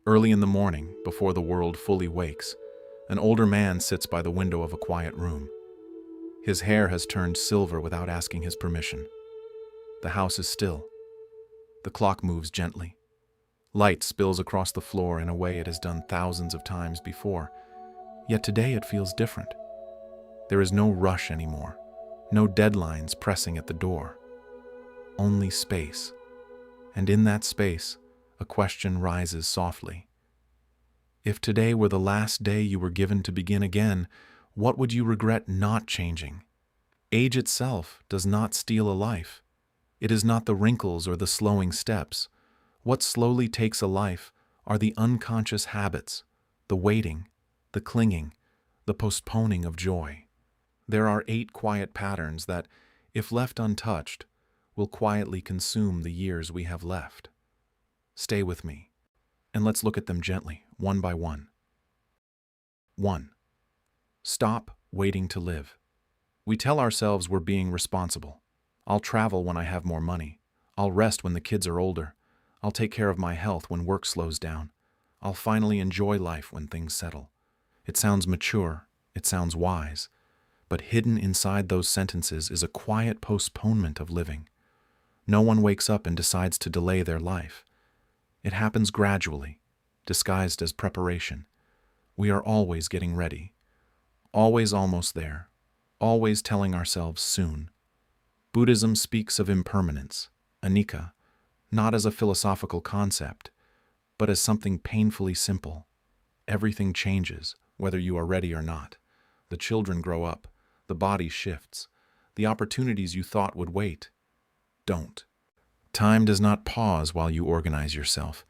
Early in the morning, before the world fully wakes, an older man sits by the window of a quiet room. His hair has turned silver without asking his permission. The house is still. The clock moves gently. Light spills across the floor in a way it has done thousands of times before, yet today it feels different. There is no rush anymore, no deadlines pressing at the door. Only space. And in that space, a question rises softly. If today were the last day you were given to begin again, what would you regret not changing? Age itself does not steal a life. It is not the wrinkles or the slowing steps. What slowly takes a life are the unconscious habits, the waiting, the clinging, the postponing of joy. There are 8 quiet patterns that, if left untouched, will quietly consume the years we have left. Stay with me, and let's look at them gently, one by one. 1. Stop waiting to live. We tell ourselves we're being responsible. I'll travel when I have more money. I'll rest when the kids are older. I'll take care of my health when work slows down. I'll finally enjoy life when things settle. It sounds mature, it sounds wise, but hidden inside those sentences is a quiet postponement of living. No one wakes up and decides to delay their life. It happens gradually, disguised as preparation. We are always getting ready, always almost there, always telling ourselves soon. Buddhism speaks of impermanence, anicca, not as a philosophical concept, but as something painfully simple. Everything changes, whether you are ready or not. The children grow up, the body shifts, the opportunities you thought would wait don't. Time does not pause while you organize yourself.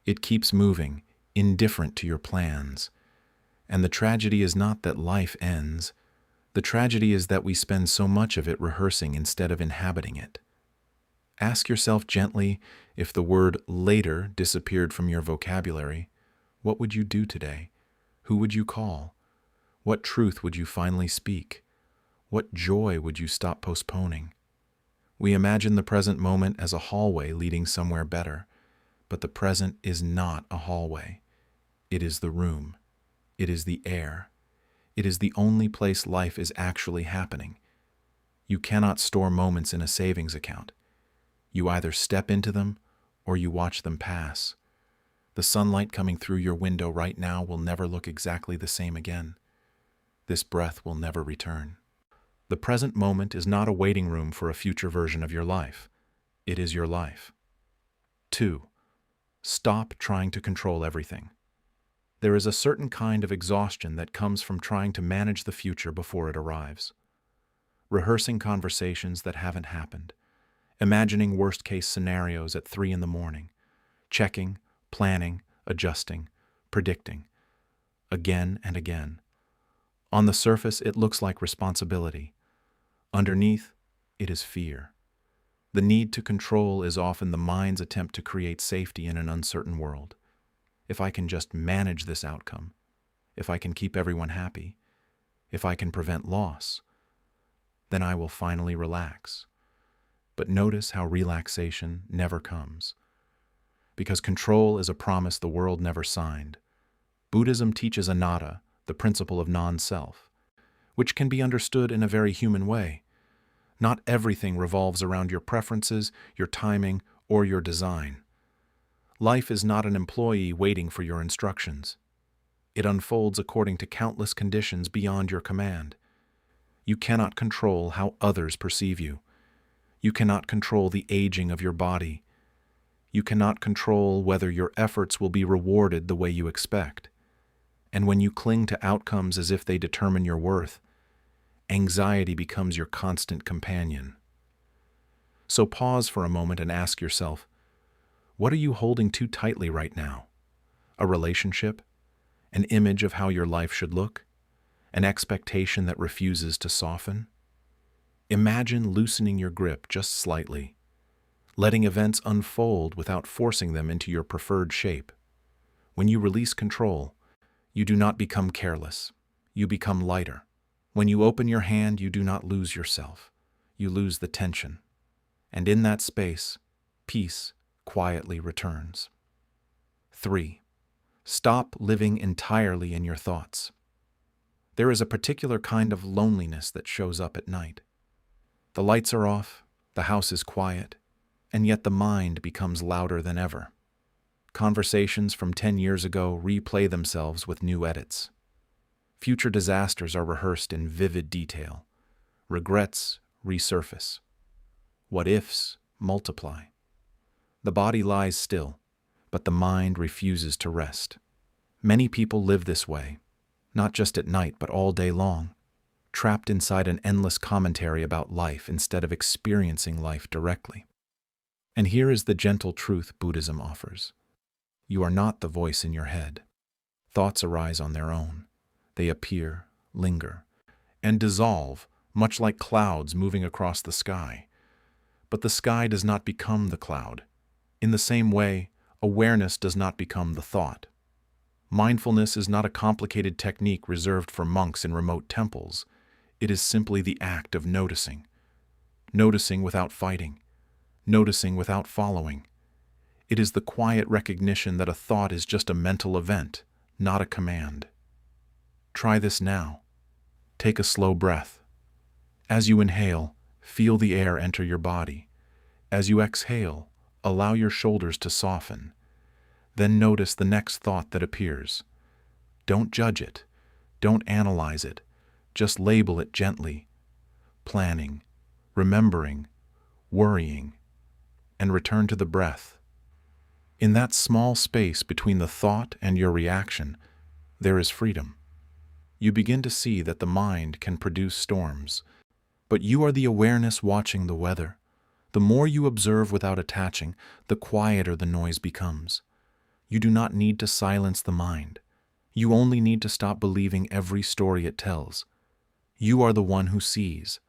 It keeps moving, indifferent to your plans. And the tragedy is not that life ends. The tragedy is that we spend so much of it rehearsing instead of inhabiting it. Ask yourself gently, if the word later disappeared from your vocabulary, what would you do today? Who would you call? What truth would you finally speak? What joy would you stop postponing? We imagine the present moment as a hallway leading somewhere better, but the present is not a hallway. It is the room. It is the air. It is the only place life is actually happening. You cannot store moments in a savings account. You either step into them or you watch them pass. The sunlight coming through your window right now will never look exactly the same again. This breath will never return. The present moment is not a waiting room for a future version of your life. It is your life. 2. Stop trying to control everything. There is a certain kind of exhaustion that comes from trying to manage the future before it arrives. Rehearsing conversations that haven't happened. Imagining worst-case scenarios at 3 in the morning. Checking, planning, adjusting, predicting. Again and again. On the surface, it looks like responsibility. Underneath, it is fear. The need to control is often the mind's attempt to create safety in an uncertain world. If I can just manage this outcome, if I can keep everyone happy, if I can prevent loss, then I will finally relax. But notice how relaxation never comes. Because control is a promise the world never signed. Buddhism teaches anatta, the principle of non-self, which can be understood in a very human way. Not everything revolves around your preferences, your timing, or your design. Life is not an employee waiting for your instructions. It unfolds according to countless conditions beyond your command. You cannot control how others perceive you. You cannot control the aging of your body. You cannot control whether your efforts will be rewarded the way you expect. And when you cling to outcomes as if they determine your worth, anxiety becomes your constant companion. So pause for a moment and ask yourself, what are you holding too tightly right now? A relationship? An image of how your life should look? An expectation that refuses to soften? Imagine loosening your grip just slightly, letting events unfold without forcing them into your preferred shape. When you release control, you do not become careless. You become lighter. When you open your hand, you do not lose yourself. You lose the tension. And in that space, peace quietly returns. 3. Stop living entirely in your thoughts. There is a particular kind of loneliness that shows up at night. The lights are off, the house is quiet, and yet the mind becomes louder than ever. Conversations from 10 years ago replay themselves with new edits. Future disasters are rehearsed in vivid detail. Regrets resurface. What-ifs multiply. The body lies still, but the mind refuses to rest. Many people live this way, not just at night but all day long, trapped inside an endless commentary about life instead of experiencing life directly. And here is the gentle truth Buddhism offers. You are not the voice in your head. Thoughts arise on their own. They appear, linger, and dissolve, much like clouds moving across the sky. But the sky does not become the cloud. In the same way, awareness does not become the thought. Mindfulness is not a complicated technique reserved for monks in remote temples. It is simply the act of noticing. Noticing without fighting. Noticing without following. It is the quiet recognition that a thought is just a mental event, not a command. Try this now. Take a slow breath. As you inhale, feel the air enter your body. As you exhale, allow your shoulders to soften. Then notice the next thought that appears. Don't judge it. Don't analyze it. Just label it gently. Planning, remembering, worrying, and return to the breath. In that small space between the thought and your reaction, there is freedom. You begin to see that the mind can produce storms, but you are the awareness watching the weather. The more you observe without attaching, the quieter the noise becomes. You do not need to silence the mind. You only need to stop believing every story it tells. You are the one who sees,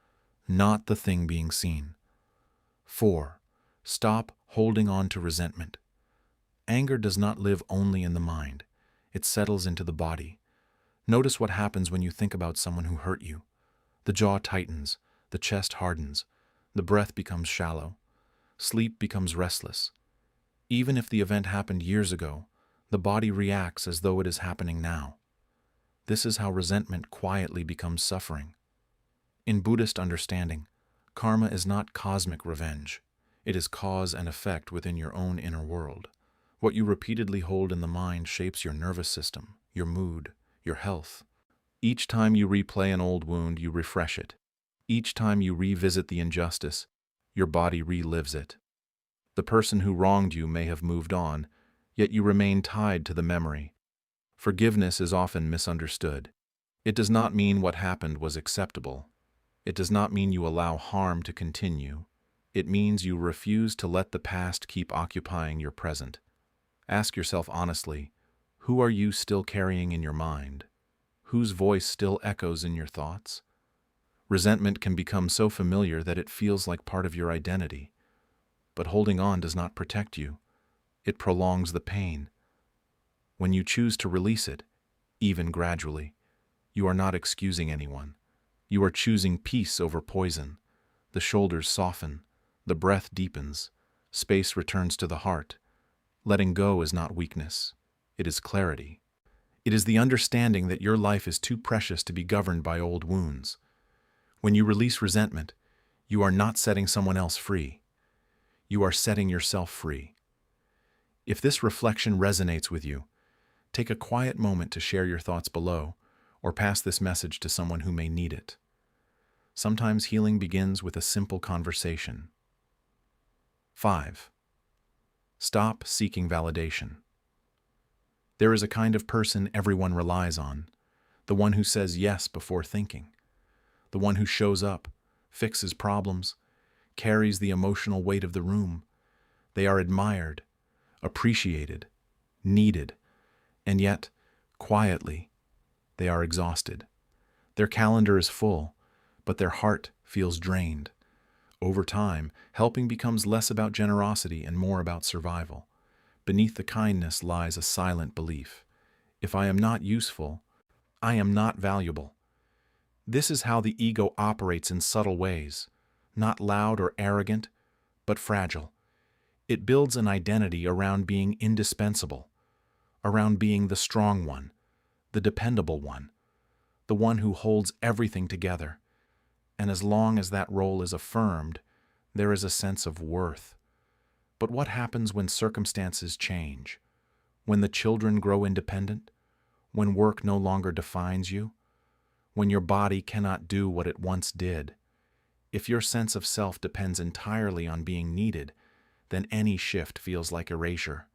not the thing being seen. 4. Stop holding on to resentment. Anger does not live only in the mind. It settles into the body. Notice what happens when you think about someone who hurt you. The jaw tightens, the chest hardens, the breath becomes shallow, sleep becomes restless. Even if the event happened years ago, the body reacts as though it is happening now. This is how resentment quietly becomes suffering. In Buddhist understanding, karma is not cosmic revenge. It is cause and effect within your own inner world. What you repeatedly hold in the mind shapes your nervous system, your mood, your health. Each time you replay an old wound, you refresh it. Each time you revisit the injustice, your body relives it. The person who wronged you may have moved on, yet you remain tied to the memory. Forgiveness is often misunderstood. It does not mean what happened was acceptable. It does not mean you allow harm to continue. It means you refuse to let the past keep occupying your present. Ask yourself honestly, who are you still carrying in your mind? Whose voice still echoes in your thoughts? Resentment can become so familiar that it feels like part of your identity. But holding on does not protect you. It prolongs the pain. When you choose to release it, even gradually, you are not excusing anyone. You are choosing peace over poison. The shoulders soften, the breath deepens, space returns to the heart. Letting go is not weakness. It is clarity. It is the understanding that your life is too precious to be governed by old wounds. When you release resentment, you are not setting someone else free. You are setting yourself free. If this reflection resonates with you, take a quiet moment to share your thoughts below or pass this message to someone who may need it. Sometimes healing begins with a simple conversation. 5. Stop seeking validation. There is a kind of person everyone relies on, the one who says yes before thinking, the one who shows up, fixes problems, carries the emotional weight of the room. They are admired, appreciated, needed, and yet, quietly, they are exhausted. Their calendar is full, but their heart feels drained. Over time, helping becomes less about generosity and more about survival. Beneath the kindness lies a silent belief. If I am not useful, I am not valuable. This is how the ego operates in subtle ways, not loud or arrogant, but fragile. It builds an identity around being indispensable. around being the strong one, the dependable one, the one who holds everything together. And as long as that role is affirmed, there is a sense of worth. But what happens when circumstances change? When the children grow independent? When work no longer defines you? When your body cannot do what it once did? If your sense of self depends entirely on being needed, then any shift feels like erasure.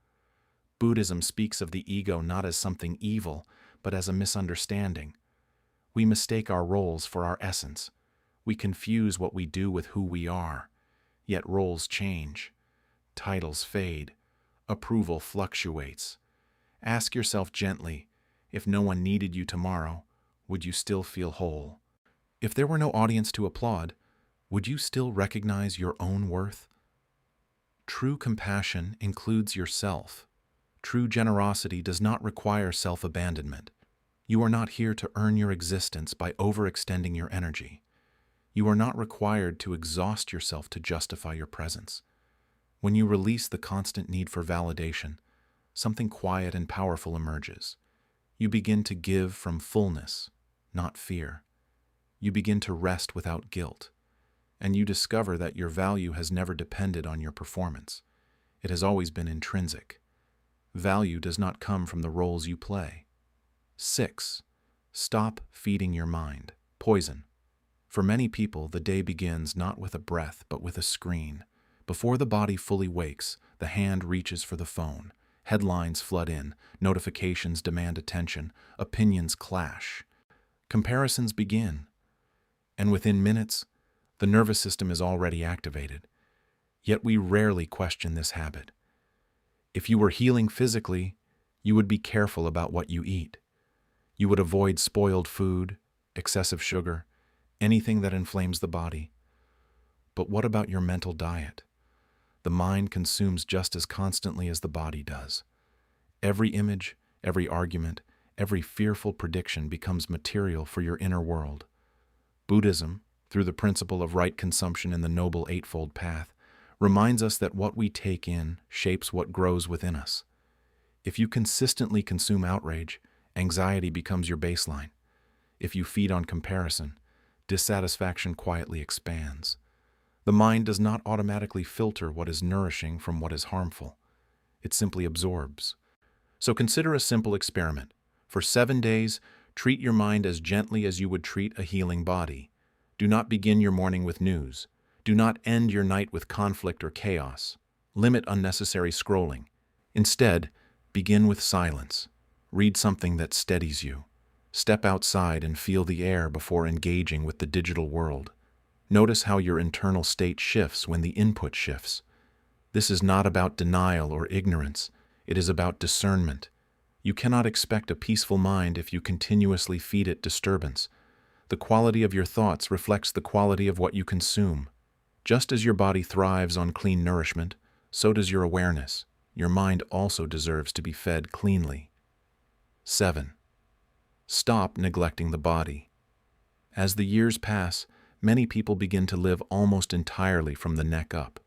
Buddhism speaks of the ego not as something evil, but as a misunderstanding. We mistake our roles for our essence. We confuse what we do with who we are. Yet roles change. Titles fade. Approval fluctuates. Ask yourself gently, if no one needed you tomorrow, would you still feel whole? If there were no audience to applaud, would you still recognize your own worth? True compassion includes yourself. True generosity does not require self-abandonment. You are not here to earn your existence by overextending your energy. You are not required to exhaust yourself to justify your presence. When you release the constant need for validation, something quiet and powerful emerges. You begin to give from fullness, not fear. You begin to rest without guilt. And you discover that your value has never depended on your performance. It has always been intrinsic. Value does not come from the roles you play. 6. Stop feeding your mind. Poison. For many people, the day begins not with a breath, but with a screen. Before the body fully wakes, the hand reaches for the phone. Headlines flood in, notifications demand attention, opinions clash. Comparisons begin. And within minutes, the nervous system is already activated. Yet we rarely question this habit. If you were healing physically, you would be careful about what you eat. You would avoid spoiled food, excessive sugar, anything that inflames the body. But what about your mental diet? The mind consumes just as constantly as the body does. Every image, every argument, every fearful prediction becomes material for your inner world. Buddhism, through the principle of right consumption in the Noble Eightfold Path, reminds us that what we take in shapes what grows within us. If you consistently consume outrage, anxiety becomes your baseline. If you feed on comparison, dissatisfaction quietly expands. The mind does not automatically filter what is nourishing from what is harmful. It simply absorbs. So consider a simple experiment. For 7 days, treat your mind as gently as you would treat a healing body. Do not begin your morning with news. Do not end your night with conflict or chaos. Limit unnecessary scrolling. Instead, begin with silence. Read something that steadies you. Step outside and feel the air before engaging with the digital world. Notice how your internal state shifts when the input shifts. This is not about denial or ignorance. It is about discernment. You cannot expect a peaceful mind if you continuously feed it disturbance. The quality of your thoughts reflects the quality of what you consume. Just as your body thrives on clean nourishment, so does your awareness. Your mind also deserves to be fed cleanly. 7. Stop neglecting the body. As the years pass, many people begin to live almost entirely from the neck up.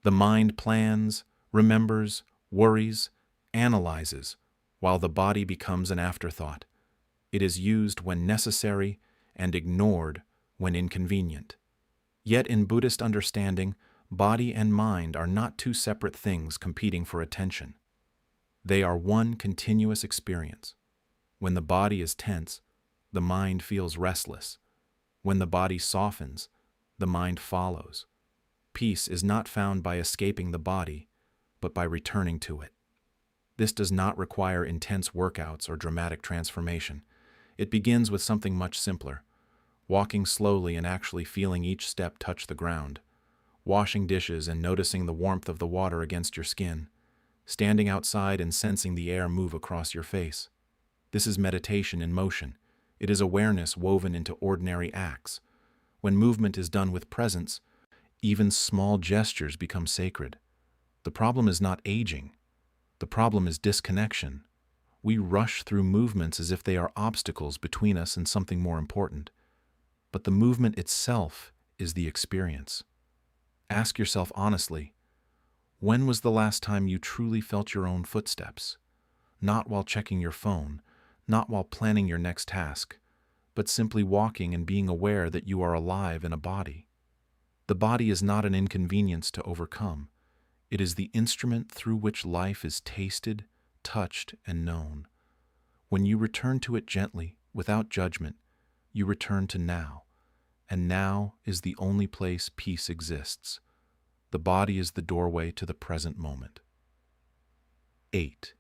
The mind plans, remembers, worries, analyzes, while the body becomes an afterthought. It is used when necessary and ignored when inconvenient. Yet in Buddhist understanding, body and mind are not two separate things competing for attention. They are one continuous experience. When the body is tense, the mind feels restless. When the body softens, the mind follows. Peace is not found by escaping the body, but by returning to it. This does not require intense workouts or dramatic transformation. It begins with something much simpler: walking slowly and actually feeling each step touch the ground, washing dishes and noticing the warmth of the water against your skin, standing outside and sensing the air move across your face. This is meditation in motion. It is awareness woven into ordinary acts. When movement is done with presence, even small gestures become sacred. The problem is not aging. The problem is disconnection. We rush through movements as if they are obstacles between us and something more important. But the movement itself is the experience. Ask yourself honestly, when was the last time you truly felt your own footsteps? not while checking your phone, not while planning your next task, but simply walking and being aware that you are alive in a body. The body is not an inconvenience to overcome. It is the instrument through which life is tasted, touched, and known. When you return to it gently, without judgment, you return to now, and now is the only place peace exists. The body is the doorway to the present moment. 8.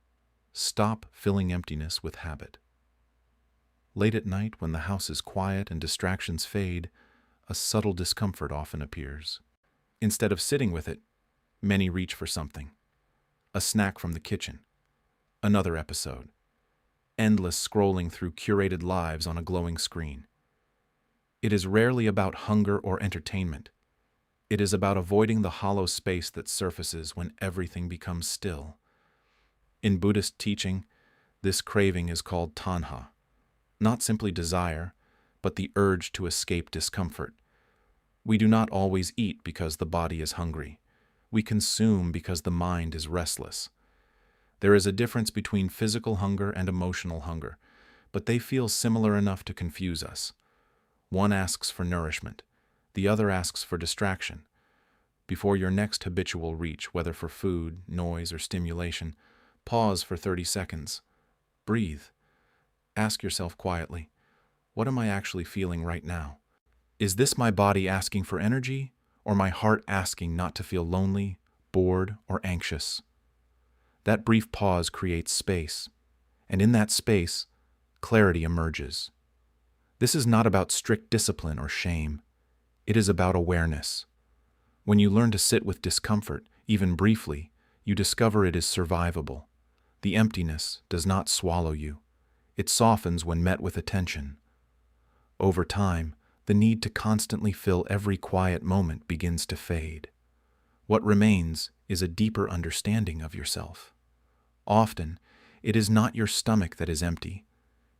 Stop filling emptiness with habit. Late at night, when the house is quiet and distractions fade, a subtle discomfort often appears. Instead of sitting with it, many reach for something. A snack from the kitchen. Another episode. Endless scrolling through curated lives on a glowing screen. It is rarely about hunger or entertainment. It is about avoiding the hollow space that surfaces when everything becomes still. In Buddhist teaching, this craving is called tanha, not simply desire, but the urge to escape discomfort. We do not always eat because the body is hungry. We consume because the mind is restless. There is a difference between physical hunger and emotional hunger, but they feel similar enough to confuse us. One asks for nourishment, the other asks for distraction. Before your next habitual reach, whether for food, noise, or stimulation, pause for 30 seconds. Breathe. Ask yourself quietly, what am I actually feeling right now? Is this my body asking for energy, or my heart asking not to feel lonely, bored, or anxious? That brief pause creates space, and in that space, clarity emerges. This is not about strict discipline or shame. It is about awareness. When you learn to sit with discomfort, even briefly, you discover it is survivable. The emptiness does not swallow you. It softens when met with attention. Over time, the need to constantly fill every quiet moment begins to fade. What remains is a deeper understanding of yourself. Often, it is not your stomach that is empty.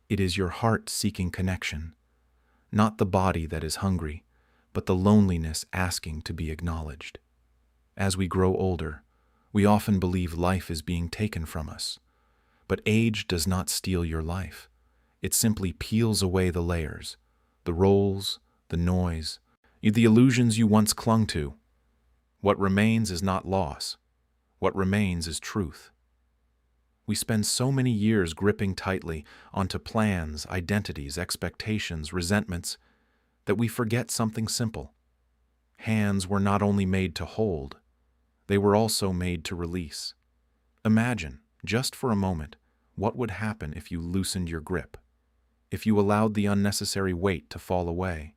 It is your heart seeking connection. Not the body that is hungry, but the loneliness asking to be acknowledged. As we grow older, we often believe life is being taken from us. But age does not steal your life. It simply peels away the layers, the roles, the noise, the illusions you once clung to. What remains is not loss. What remains is truth. We spend so many years gripping tightly onto plans, identities, expectations, resentments, that we forget something simple. Hands were not only made to hold, they were also made to release. Imagine, just for a moment, what would happen if you loosened your grip, if you allowed the unnecessary weight to fall away.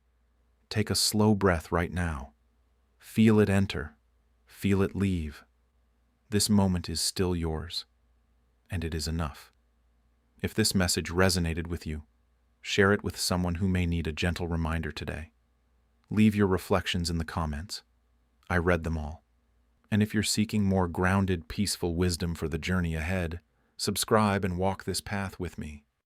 Take a slow breath right now. Feel it enter, feel it leave. This moment is still yours, and it is enough. If this message resonated with you, share it with someone who may need a gentle reminder today. Leave your reflections in the comments. I read them all. And if you're seeking more grounded, peaceful wisdom for the journey ahead, subscribe and walk this path with me.